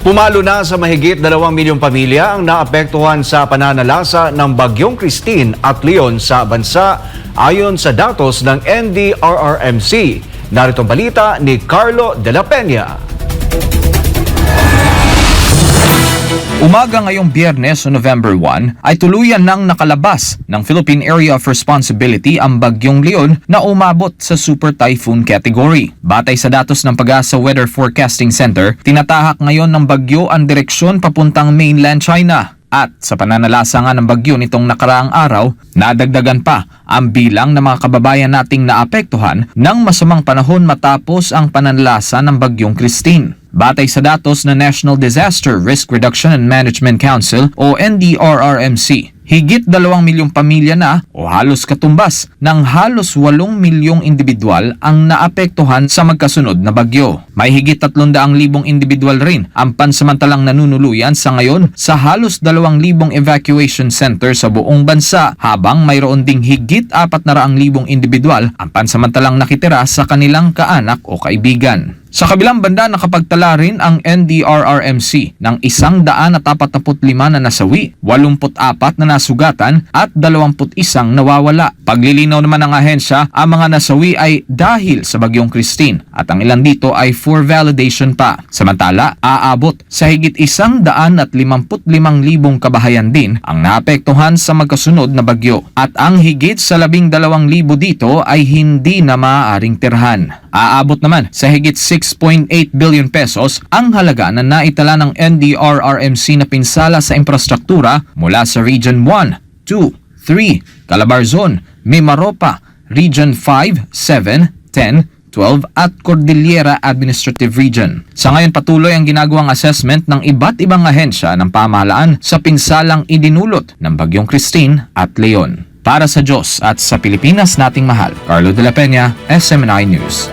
Pumalo na sa mahigit 2 milyong pamilya ang naapektuhan sa pananalasa ng Bagyong Christine at Leon sa bansa ayon sa datos ng NDRRMC. Narito ang balita ni Carlo de la Peña. Umaga ngayong Biyernes, November 1, ay tuluyan nang nakalabas ng Philippine Area of Responsibility ang Bagyong Leon na umabot sa Super Typhoon category. Batay sa datos ng Pag-asa Weather Forecasting Center, tinatahak ngayon ng bagyo ang direksyon papuntang mainland China. At sa pananalasa nga ng bagyo nitong nakaraang araw, nadagdagan pa ang bilang ng mga kababayan nating naapektuhan ng masamang panahon matapos ang pananalasa ng Bagyong Christine. Batay sa datos ng National Disaster Risk Reduction and Management Council o NDRRMC, higit 2 milyong pamilya na o halos katumbas ng halos 8 milyong individual ang naapektuhan sa magkasunod na bagyo. May higit 300,000 individual rin ang pansamantalang nanunuluyan sa ngayon sa halos 2,000 evacuation center sa buong bansa, habang mayroon ding higit 400,000 individual ang pansamantalang nakitira sa kanilang kaanak o kaibigan. Sa kabilang banda, nakapagtala rin ang NDRRMC ng 145 na nasawi, 84 na nasugatan at 21 nawawala. Paglilinaw naman ng ahensya, ang mga nasawi ay dahil sa Bagyong Christine at ang ilan dito ay for validation pa. Samantala, aabot sa higit 155,000 kabahayan din ang naapektuhan sa magkasunod na bagyo at ang higit sa 12,000 dito ay hindi na maaaring tirhan. Aabot naman sa higit 6.8 billion pesos ang halaga na naitala ng NDRRMC na pinsala sa infrastruktura mula sa Region 1, 2, 3, Calabarzon, Mimaropa, Region 5, 7, 10, 12 at Cordillera Administrative Region. Sa ngayon, patuloy ang ginagawang assessment ng iba't ibang ahensya ng pamahalaan sa pinsalang idinulot ng Bagyong Christine at Leon. Para sa Diyos at sa Pilipinas nating mahal, Carlo de la Peña, SMNI News.